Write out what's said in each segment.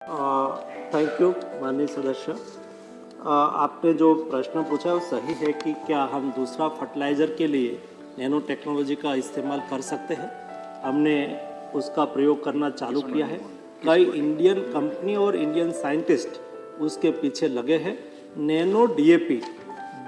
Thank you माननीय सदस्य। आपने जो प्रश्न पूछा वो सही है कि क्या हम दूसरा फर्टिलाइज़र के लिए नैनो टेक्नोलॉजी का इस्तेमाल कर सकते हैं। हमने उसका प्रयोग करना चालू किया है। कई इंडियन कंपनी और इंडियन साइंटिस्ट उसके पीछे लगे हैं। नैनो डीएपी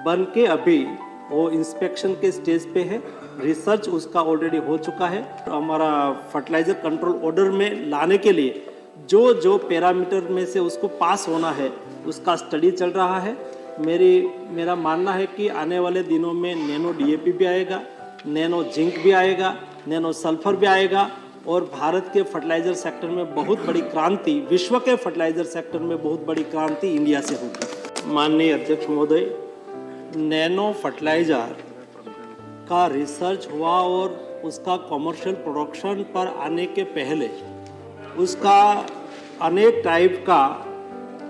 बन के अभी वो इंस्पेक्शन के स्टेज पे है। रिसर्च उसका ऑलरेडी हो चुका है। हमारा फर्टिलाइज़र कंट्रोल ऑर्डर में लाने के लिए जो जो पैरामीटर में से उसको पास होना है उसका स्टडी चल रहा है। मेरा मानना है कि आने वाले दिनों में नैनो डीएपी भी आएगा, नैनो जिंक भी आएगा, नैनो सल्फर भी आएगा और भारत के फर्टिलाइज़र सेक्टर में बहुत बड़ी क्रांति, विश्व के फर्टिलाइज़र सेक्टर में बहुत बड़ी क्रांति इंडिया से होगी। माननीय अध्यक्ष महोदय, नैनो फर्टिलाइज़र का रिसर्च हुआ और उसका कमर्शियल प्रोडक्शन पर आने के पहले उसका अनेक टाइप का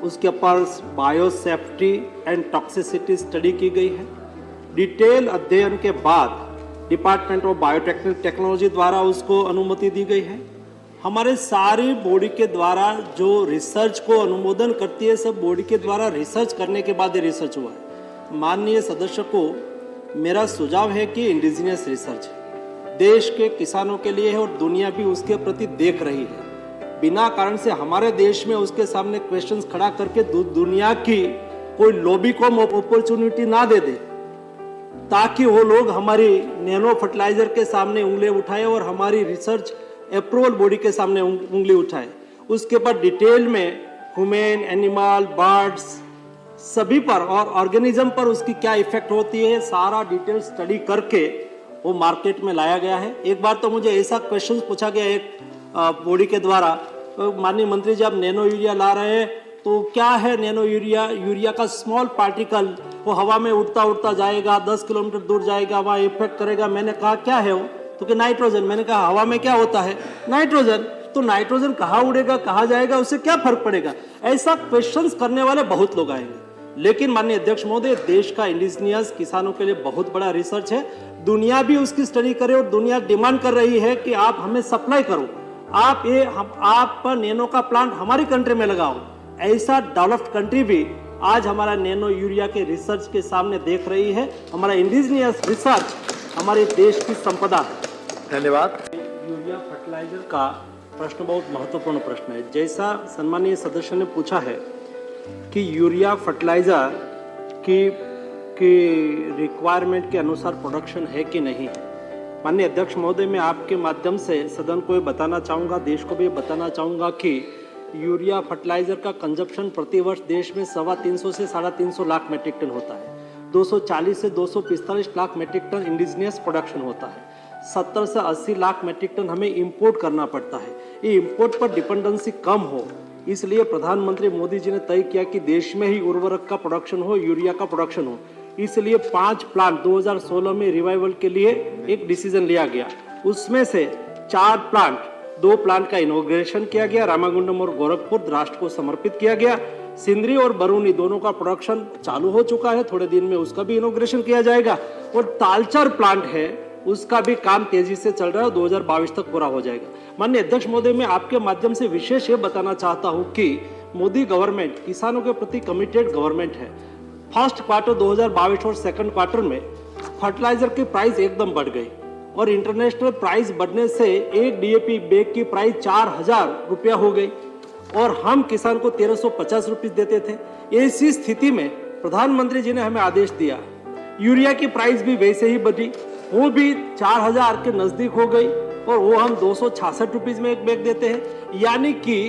उसके पास bio safety and toxicity study की गई है। डिटेल अध्ययन के बाद डिपार्टमेंट ऑफ बायोटेक्नोलॉजी द्वारा उसको अनुमति दी गई है। हमारे सारी बॉडी के द्वारा जो रिसर्च को अनुमोदन करती है, सब बॉडी के द्वारा रिसर्च करने के बाद ये रिसर्च हुआ है। माननीय सदस्य को मेरा सुझाव है कि इंडिजिनियस रिसर्च देश के किसानों के लिए है और दुनिया भी उसके प्रति देख रही है। बिना कारण से हमारे देश में उसके सामने क्वेश्चंस खड़ा करके दुनिया की कोई लॉबी को अपॉर्चुनिटी ना दे दे, ताकि वो लोग हमारी नैनो फर्टिलाइजर के सामने उंगली उठाए और हमारी रिसर्च अप्रूवल बॉडी के सामने उंगली उठाए। उसके बाद डिटेल में ह्यूमन, एनिमल, बर्ड्स सभी पर और ऑर्गेनिज्म पर उसकी क्या इफेक्ट होती है, सारा डिटेल स्टडी करके वो मार्केट में लाया गया है। एक बार तो मुझे ऐसा क्वेश्चन पूछा गया एक बॉडी के द्वारा, माननीय मंत्री जी आप नैनो यूरिया ला रहे हैं तो क्या है नैनो यूरिया? यूरिया का स्मॉल पार्टिकल वो हवा में उड़ता उड़ता जाएगा, 10 किलोमीटर दूर जाएगा, वहाँ इफेक्ट करेगा। मैंने कहा क्या है वो? तो कि नाइट्रोजन। मैंने कहा हवा में क्या होता है? नाइट्रोजन। तो नाइट्रोजन कहाँ उड़ेगा, कहाँ जाएगा, उससे क्या फर्क पड़ेगा? ऐसा क्वेश्चंस करने वाले बहुत लोग आएंगे। लेकिन माननीय अध्यक्ष महोदय, देश का इंडिजिनियस किसानों के लिए बहुत बड़ा रिसर्च है। दुनिया भी उसकी स्टडी करे और दुनिया डिमांड कर रही है कि आप हमें सप्लाई करो, आप नैनो का प्लांट हमारी कंट्री में लगाओ। ऐसा डेवलप्ड कंट्री भी आज हमारा नैनो यूरिया के रिसर्च के सामने देख रही है। हमारा इंडिजिनियस रिसर्च हमारे देश की संपदा है। धन्यवाद। यूरिया फर्टिलाइजर का प्रश्न बहुत महत्वपूर्ण प्रश्न है। जैसा सम्मानीय सदस्य ने पूछा है कि यूरिया फर्टिलाइजर की रिक्वायरमेंट के अनुसार प्रोडक्शन है कि नहीं है। माननीय अध्यक्ष महोदय, मैं आपके माध्यम से सदन को ये बताना चाहूँगा, देश को भी बताना चाहूँगा कि यूरिया फर्टिलाइजर का कंजप्शन प्रतिवर्ष देश में 350 से 350 लाख मेट्रिक टन होता है। 240 से 245 lakh metric ton indigenous production होता है। 70 से 80 लाख मेट्रिक टन हमें इंपोर्ट करना पड़ता है। ये इंपोर्ट पर डिपेंडेंसी कम हो, इसलिए प्रधानमंत्री मोदी जी ने तय किया कि देश में ही उर्वरक का प्रोडक्शन हो, यूरिया का प्रोडक्शन हो। इसलिए 5 प्लांट 2016 में रिवाइवल के लिए एक डिसीजन लिया गया। उसमें से 4 प्लांट, 2 प्लांट का इनॉग्रेशन किया गया, रामागुंडम और गोरखपुर राष्ट्र को समर्पित किया गया। सिंदरी और बरूनी दोनों का प्रोडक्शन चालू हो चुका है, थोड़े दिन में उसका भी इनॉग्रेशन किया जाएगा। और तालचर प्लांट है, उसका भी काम तेजी से चल रहा है, 2022 तक पूरा हो जाएगा। माननीय अध्यक्ष महोदय, मैं आपके माध्यम से विशेष ये बताना चाहता हूँ कि मोदी गवर्नमेंट किसानों के प्रति कमिटेड गवर्नमेंट है। फर्स्ट क्वार्टर 2022 और सेकंड क्वार्टर में फर्टिलाइजर की प्राइस एकदम बढ़ गई और इंटरनेशनल प्राइस बढ़ने से एक डीएपी बैग की प्राइस 4000 रुपया हो गई और हम किसान को 1350 रुपये देते थे। ऐसी स्थिति में प्रधानमंत्री जी ने हमें आदेश दिया, यूरिया की प्राइस भी वैसे ही बढ़ी, वो भी 4000 के नजदीक हो गई और वो हम 266 रुपीज में एक बैग देते हैं। यानी कि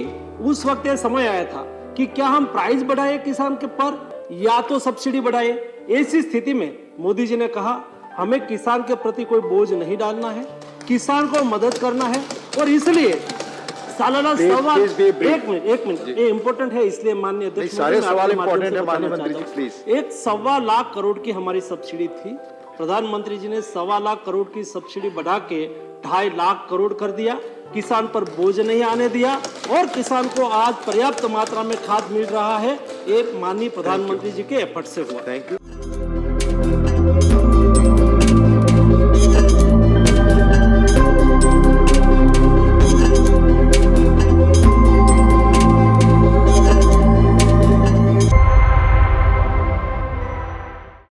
उस वक्त यह समय आया था कि क्या हम प्राइस बढ़ाए किसान के पर या तो सब्सिडी बढ़ाए। ऐसी स्थिति में मोदी जी ने कहा हमें किसान के प्रति कोई बोझ नहीं डालना है, किसान को मदद करना है और इसलिए सालाना एक मिनट ये इम्पोर्टेंट है, इसलिए माननीय अध्यक्ष सारे सवाल इम्पोर्टेंट है माननीय मंत्री जी प्लीज। एक 1.25 लाख करोड़ की हमारी सब्सिडी थी, प्रधानमंत्री जी ने 1.25 लाख करोड़ की सब्सिडी बढ़ा के 2.5 लाख करोड़ कर दिया। किसान पर बोझ नहीं आने दिया और किसान को आज पर्याप्त मात्रा में खाद मिल रहा है। एक माननीय प्रधानमंत्री जी के एफर्ट से हुआ। Thank you.